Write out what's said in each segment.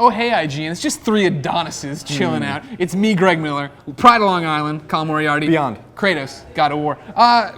Oh, hey, IGN. It's just three Adonises chilling out. It's me, Greg Miller, Pride of Long Island, Colin Moriarty. Beyond. Kratos, God of War.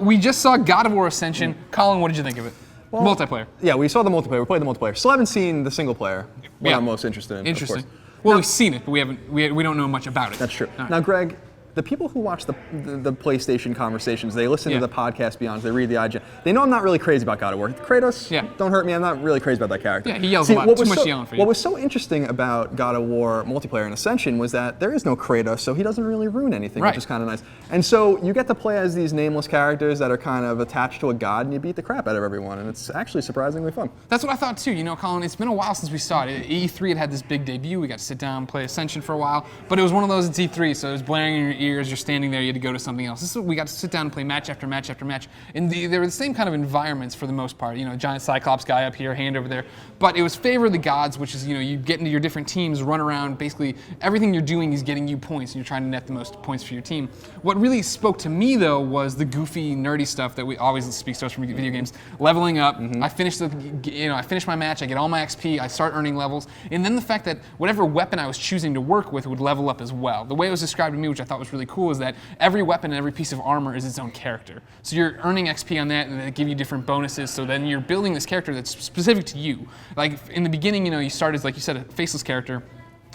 We just saw God of War Ascension. Colin, what did you think of it? Well, multiplayer. Yeah, we saw the multiplayer. We played the multiplayer. Still haven't seen the single player. What I'm most interested in. Interesting. Of course. Well, we've seen it, but we don't know much about it. That's true. Right. Now, Greg, the people who watch the PlayStation conversations, they listen to the podcast Beyond, they read the IGN. They know I'm not really crazy about God of War. Kratos, don't hurt me. I'm not really crazy about that character. Yeah, he yells a lot. Too much yelling for you. What was so interesting about God of War multiplayer and Ascension was that there is no Kratos, so he doesn't really ruin anything, which is kind of nice. And so you get to play as these nameless characters that are kind of attached to a god, and you beat the crap out of everyone, and it's actually surprisingly fun. That's what I thought too. You know, Colin, it's been a while since we saw it. E3 had this big debut. We got to sit down and play Ascension for a while, but it was one of those, it's E3, so it was blaring in your ears. You're standing there. You had to go to something else. This is what we got to sit down and play match after match after match. And they were the same kind of environments for the most part. You know, giant Cyclops guy up here, hand over there. But it was favor of the gods, which is, you know, you get into your different teams, run around. Basically, everything you're doing is getting you points, and you're trying to net the most points for your team. What really spoke to me, though, was the goofy, nerdy stuff that we always speaks to us from video games. Leveling up. I finished I finished my match. I get all my XP. I start earning levels, and then the fact that whatever weapon I was choosing to work with would level up as well. The way it was described to me, which I thought was really cool, is that every weapon and every piece of armor is its own character. So you're earning XP on that, and they give you different bonuses. So then you're building this character that's specific to you. Like in the beginning, you know, you start as, like you said, a faceless character.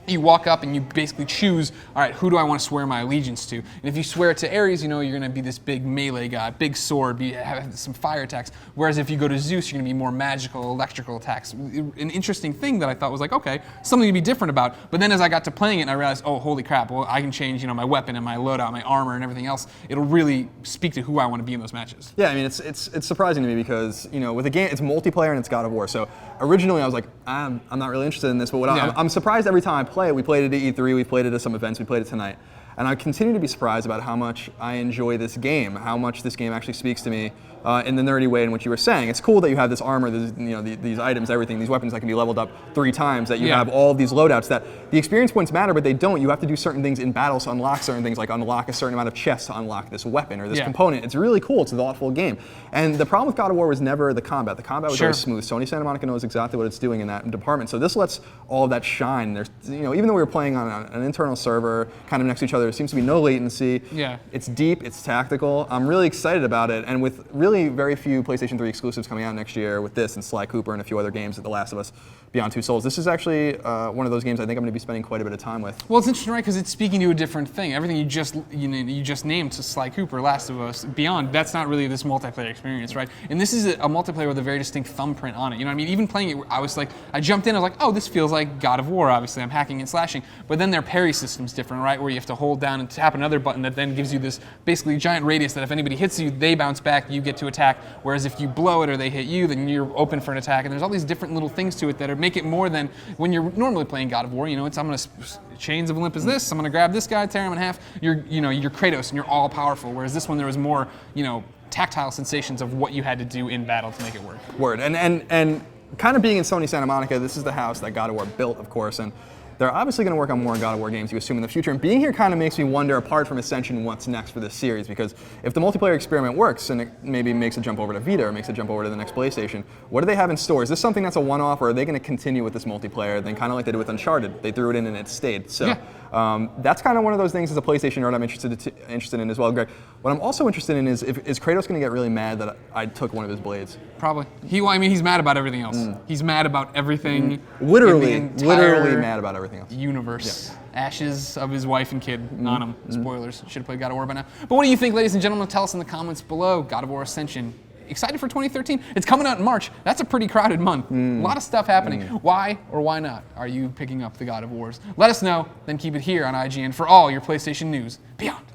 You walk up and you basically choose, all right, who do I want to swear my allegiance to? And if you swear it to Ares, you know you're going to be this big melee guy, big sword, have some fire attacks. Whereas if you go to Zeus, you're going to be more magical, electrical attacks. An interesting thing that I thought was like, okay, something to be different about. But then as I got to playing it, and I realized, oh, holy crap, well, I can change, you know, my weapon and my loadout, my armor, and everything else. It'll really speak to who I want to be in those matches. Yeah, I mean, it's surprising to me because, you know, with a game, it's multiplayer and it's God of War. So originally I was like, I'm not really interested in this, but I'm surprised every time I play it. We played it at E3, we played it at some events, we played it tonight. And I continue to be surprised about how much I enjoy this game, how much this game actually speaks to me in the nerdy way in which you were saying. It's cool that you have this armor, these items, everything, these weapons that can be leveled up 3 times, that you have all of these loadouts, that the experience points matter, but they don't. You have to do certain things in battles to unlock certain things, like unlock a certain amount of chests to unlock this weapon or this component. It's really cool. It's a thoughtful game. And the problem with God of War was never the combat. The combat was always smooth. Sony Santa Monica knows exactly what it's doing in that department. So this lets all of that shine. There's, you know, even though we were playing on an internal server, kind of next to each other, there seems to be no latency. It's deep, it's tactical. I'm really excited about it. And with really very few PlayStation 3 exclusives coming out next year with this and Sly Cooper and a few other games, The Last of Us, Beyond Two Souls, this is actually one of those games I think I'm going to be spending quite a bit of time with. Well, it's interesting, right? Because it's speaking to a different thing. Everything you just named, to Sly Cooper, Last of Us, Beyond, that's not really this multiplayer experience, right? And this is a multiplayer with a very distinct thumbprint on it. You know what I mean? Even playing it, I was like, I jumped in, I was like, oh, this feels like God of War, obviously. I'm hacking and slashing. But then their parry system's different, right? Where you have to hold down and tap another button that then gives you this basically giant radius that if anybody hits you, they bounce back, you get to attack. Whereas if you blow it or they hit you, then you're open for an attack. And there's all these different little things to it that make it more than when you're normally playing God of War. You know, it's I'm gonna Chains of Olympus this, I'm gonna grab this guy, tear him in half. You're Kratos and you're all powerful. Whereas this one there was more, you know, tactile sensations of what you had to do in battle to make it work. Word. And kind of being in Sony Santa Monica, this is the house that God of War built, of course, and they're obviously going to work on more God of War games, you assume, in the future. And being here kind of makes me wonder, apart from Ascension, what's next for this series. Because if the multiplayer experiment works and it maybe makes a jump over to Vita or makes a jump over to the next PlayStation, what do they have in store? Is this something that's a one-off, or are they going to continue with this multiplayer, then kind of like they did with Uncharted? They threw it in and it stayed. So that's kind of one of those things as a PlayStation nerd I'm interested in as well, Greg. What I'm also interested in is Kratos going to get really mad that I took one of his blades? Probably. He's mad about everything else. He's mad about everything. Literally mad about everything else. Universe. Ashes of his wife and kid on him. Spoilers. Should have played God of War by now. But what do you think, ladies and gentlemen? Tell us in the comments below. God of War Ascension. Excited for 2013? It's coming out in March. That's a pretty crowded month. A lot of stuff happening. Why or why not are you picking up the God of Wars? Let us know. Then keep it here on IGN for all your PlayStation news. Beyond.